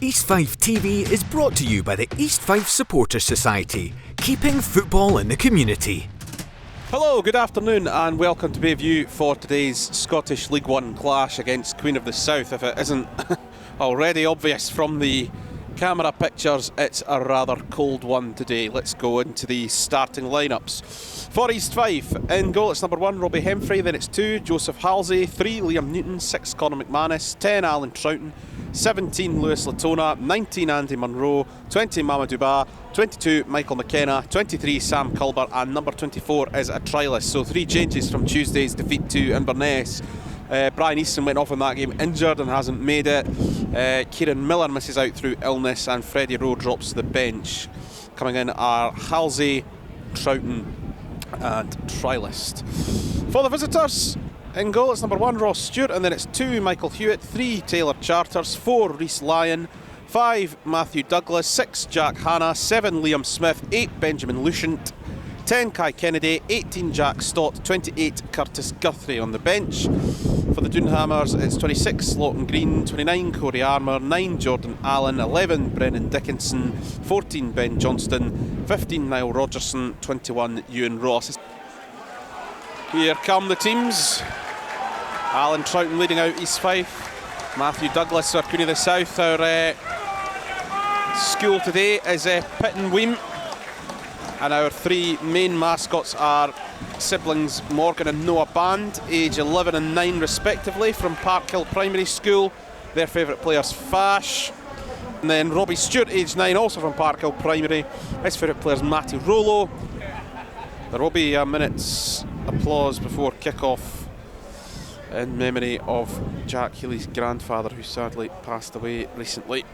East Fife TV is brought to you by the East Fife Supporters Society, keeping football in the community. Hello, good afternoon and welcome to Bayview for today's Scottish League One clash against Queen of the South. If it isn't already obvious from the camera pictures, it's a rather cold one today. Let's go into the starting lineups. For East Fife, in goal it's number 1 Robbie Hemfrey, then it's 2 Joseph Halsey, 3 Liam Newton, 6 Conor McManus, 10 Alan Troughton, 17 Lewis Latona, 19 Andy Munro, 20 Mamadou Ba, 22 Michael McKenna, 23 Sam Culbert, and number 24 is a trialist. So 3 changes from Tuesday's defeat to Inverness. Brian Easton went off in that game injured and hasn't made it. Kieran Miller misses out through illness and Freddie Rowe drops to the bench. Coming in are Halsey, Troughton and trialist. For the visitors, in goal it's number 1 Ross Stewart, and then it's 2 Michael Hewitt, 3 Taylor Charters, 4 Rhys Lyon, 5 Matthew Douglas, 6 Jack Hanna, 7 Liam Smith, 8 Benjamin Luciant, 10 Kai Kennedy, 18 Jack Stott, 28 Curtis Guthrie on the bench. For the Doonhammers it's 26 Lawton Green, 29 Corey Armour, 9 Jordan Allen, 11 Brennan Dickinson, 14 Ben Johnston, 15 Niall Rogerson, 21 Ewan Ross. Here come the teams. Alan Troughton leading out East Fife. Matthew Douglas, our Queen of the South. Our school today is Pitt and Weem. And our 3 main mascots are siblings Morgan and Noah Band, age 11 and 9 respectively, from Parkhill Primary School. Their favourite player's Fash. And then Robbie Stewart, age 9, also from Parkhill Primary. His favourite player's Matty Rollo. There will be a minute's applause before kick-off in memory of Jack Healy's grandfather, who sadly passed away recently.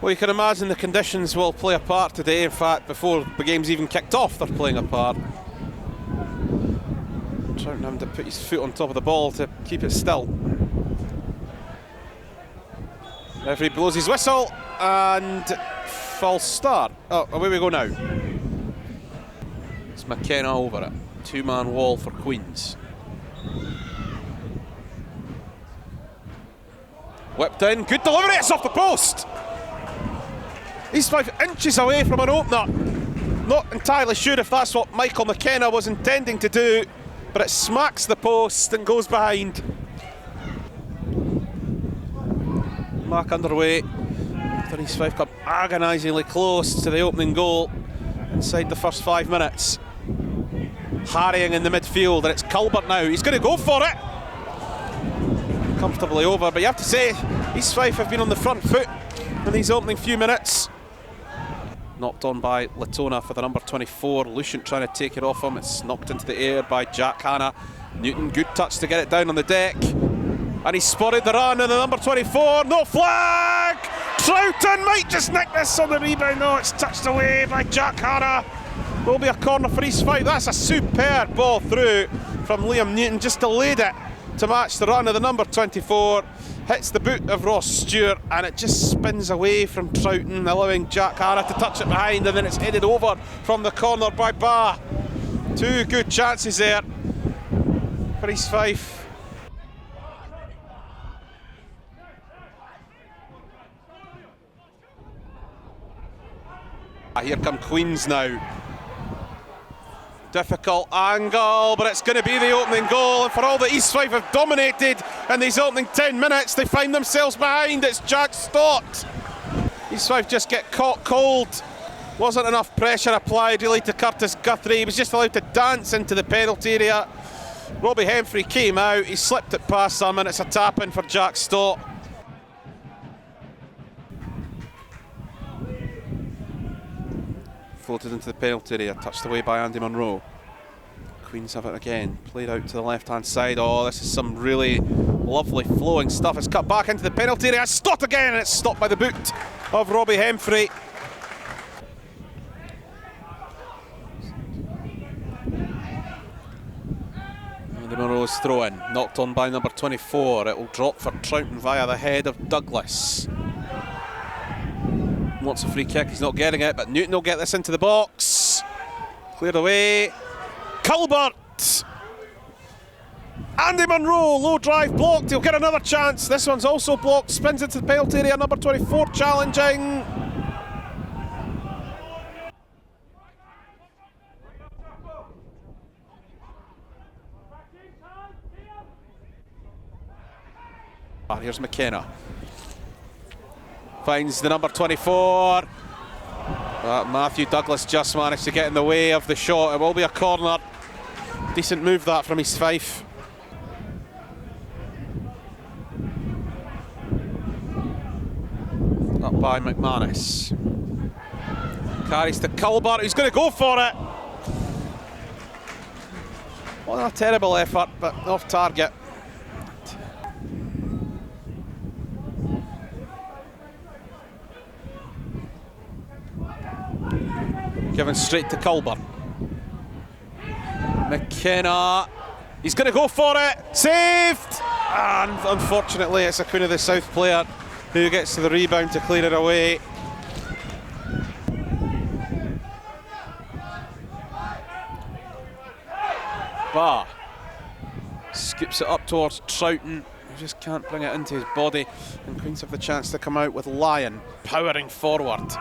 Well, you can imagine the conditions will play a part today. In fact, before the game's even kicked off, they're playing a part. Troughton having to put his foot on top of the ball to keep it still. Referee blows his whistle and false start. Oh, away we go now. It's McKenna over it. 2-man wall for Queens. Whipped in, good delivery, it's off the post! East Fife inches away from an opener. Not entirely sure if that's what Michael McKenna was intending to do, but it smacks the post and goes behind. Back underway. After East Fife got agonisingly close to the opening goal inside the first 5 minutes. Harrying in the midfield, and it's Culbert now. He's going to go for it. Comfortably over, but you have to say East Fife have been on the front foot in these opening few minutes. Knocked on by Latona for the number 24. Luciant trying to take it off him. It's knocked into the air by Jack Hanna. Newton, good touch to get it down on the deck. And he spotted the run, and the number 24, no flag! Troughton might just nick this on the rebound. No, it's touched away by Jack Hanna. Will be a corner for East Fife. That's a superb ball through from Liam Newton. Just delayed it to match the run of the number 24. Hits the boot of Ross Stewart and it just spins away from Troughton, allowing Jack Hanna to touch it behind, and then it's headed over from the corner by Ba. 2 good chances there for East Fife. Here come Queens now. Difficult angle, but it's going to be the opening goal. And for all that East Fife have dominated in these opening 10 minutes, they find themselves behind. It's Jack Stott. East Fife just get caught cold. Wasn't enough pressure applied really to Curtis Guthrie. He was just allowed to dance into the penalty area. Robbie Hemfrey came out. He slipped it past them, and it's a tap in for Jack Stott. Floated into the penalty area, touched away by Andy Munro. Queens have it again, played out to the left-hand side. Oh, this is some really lovely flowing stuff. It's cut back into the penalty area. Stott again, and it's stopped by the boot of Robbie Hemfrey. Monroe's throw in, knocked on by number 24. It will drop for Troughton via the head of Douglas. Wants a free kick, he's not getting it, but Newton will get this into the box. Cleared away. Culbert! Andy Monroe, low drive blocked, he'll get another chance. This one's also blocked, spins into the penalty area, number 24 challenging. Here's McKenna. Finds the number 24. Matthew Douglas just managed to get in the way of the shot. It will be a corner. Decent move that from East Fife. Up by McManus. Carries to Culbert, who's going to go for it. Well, a terrible effort, but off target. Given straight to Culbert. McKenna, he's going to go for it, saved! And unfortunately it's a Queen of the South player who gets to the rebound to clear it away. Barr scoops it up towards Troughton, who just can't bring it into his body, and Queens have the chance to come out with Lyon powering forward.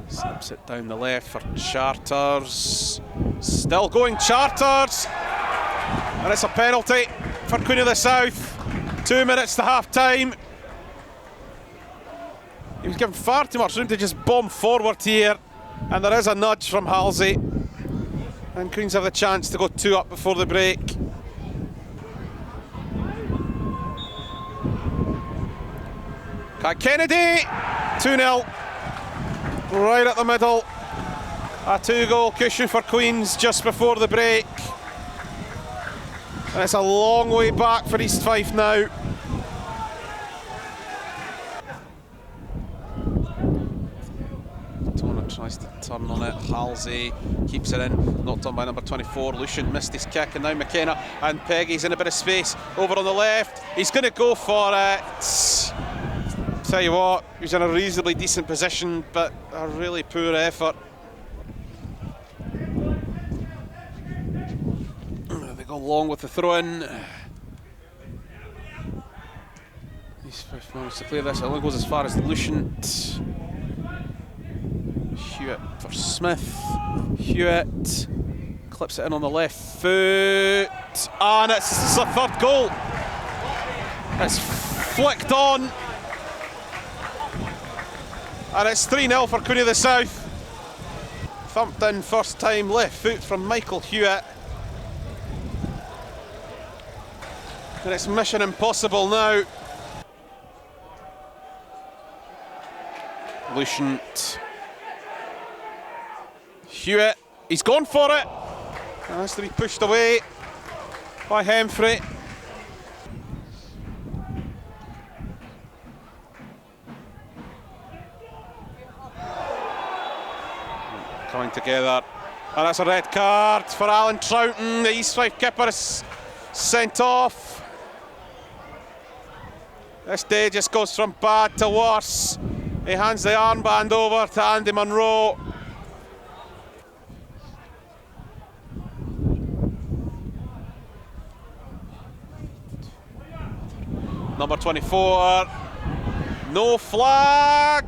Slips it down the left for Charters. Still going Charters. And it's a penalty for Queen of the South. 2 minutes to half time. He was given far too much room to just bomb forward here. And there is a nudge from Halsey. And Queens have the chance to go 2 up before the break. Kennedy, 2-0. Right at the middle. A 2-goal cushion for Queens just before the break. And it's a long way back for East Fife now. Tona tries to turn on it. Halsey keeps it in. Knocked on by number 24. Lucian missed his kick, and now McKenna. And Peggy's in a bit of space over on the left. He's going to go for it. Tell you what, he was in a reasonably decent position, but a really poor effort. They go long with the throw-in. East Fife managed to clear this. It only goes as far as Lucian. Hewitt for Smith. Hewitt clips it in on the left foot, and it's a third goal. It's flicked on. And it's 3-0 for Queen of the South. Thumped in first time, left foot from Michael Hewitt. And it's mission impossible now. Lucian. Hewitt, he's gone for it. And has to be pushed away by Hemfrey. Coming together, and that's a red card for Alan Troughton. The East Fife keeper is sent off. This day just goes from bad to worse. He hands the armband over to Andy Monroe. Number 24, no flag.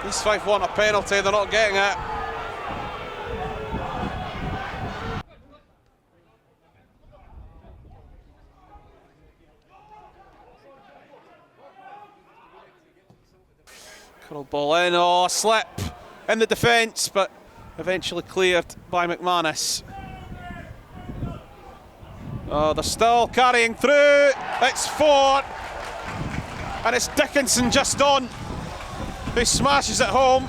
East Fife want a penalty, they're not getting it. Curl ball in, oh, slip in the defence, but eventually cleared by McManus. Oh, they're still carrying through. It's 4, and it's Dickinson just on, who smashes it home,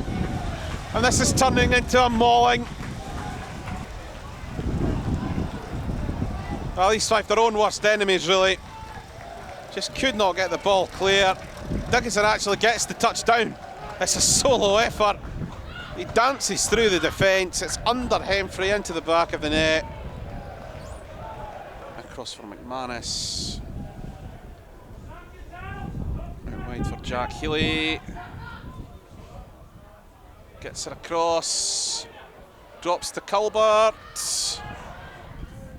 and this is turning into a mauling. Well, East Fife, their own worst enemies, really. Just could not get the ball clear. Dickinson actually gets the touchdown. It's a solo effort, He dances through the defence. It's under Hemfrey into the back of the net. Across for McManus. Out wide for Jack Healy. Gets it across. Drops to Culbert.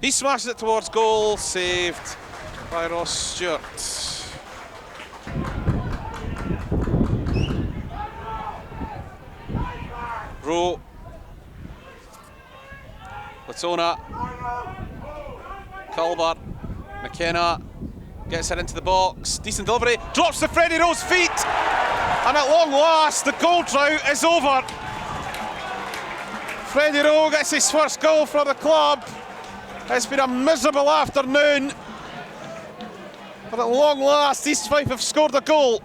He smashes it towards goal. Saved by Ross Stewart. Rowe. Latona. Culbert. McKenna. Gets it into the box. Decent delivery. Drops to Freddie Rowe's feet. And at long last, the goal drought is over. Freddie Rowe gets his first goal for the club. It's been a miserable afternoon. But at long last, East Fife have scored a goal.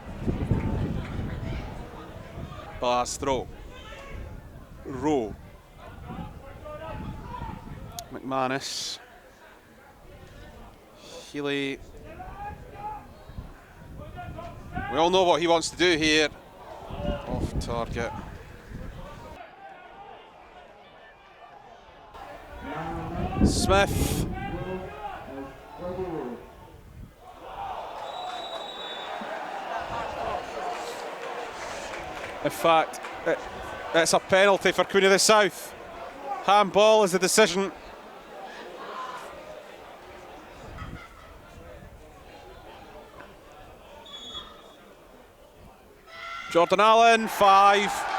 Pass throw. Rowe. McManus. Healy. We all know what he wants to do here. Off target. Smith. In fact, it's a penalty for Queen of the South. Handball is the decision. Jordan Allen, 5.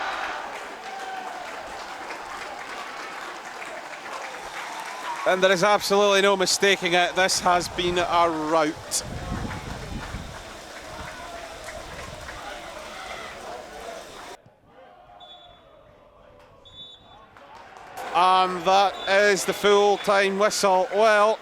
And there is absolutely no mistaking it. This has been a rout. And that is the full-time whistle. Well,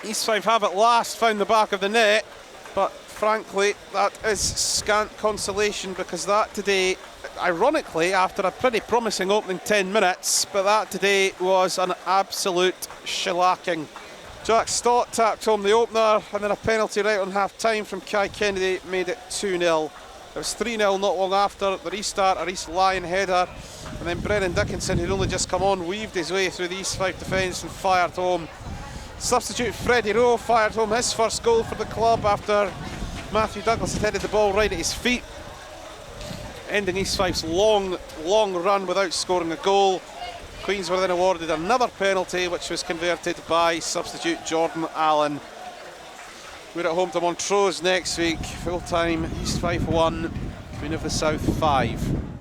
East Fife have at last found the back of the net, but frankly, that is scant consolation, because that today, ironically, after a pretty promising opening 10 minutes, but that today was an absolute shellacking. Jack Stott tapped home the opener, and then a penalty right on half-time from Kai Kennedy made it 2-0. It was 3-0 not long after the restart, a Reece Lyon header, and then Brennan Dickinson, who'd only just come on, weaved his way through the East Fife defence and fired home. Substitute Freddie Rowe fired home his first goal for the club after Matthew Douglas had headed the ball right at his feet, ending East Fife's long run without scoring a goal. Queens were then awarded another penalty, which was converted by substitute Jordan Allen. We're at home to Montrose next week. Full time East Fife 1, Queen of the South 5.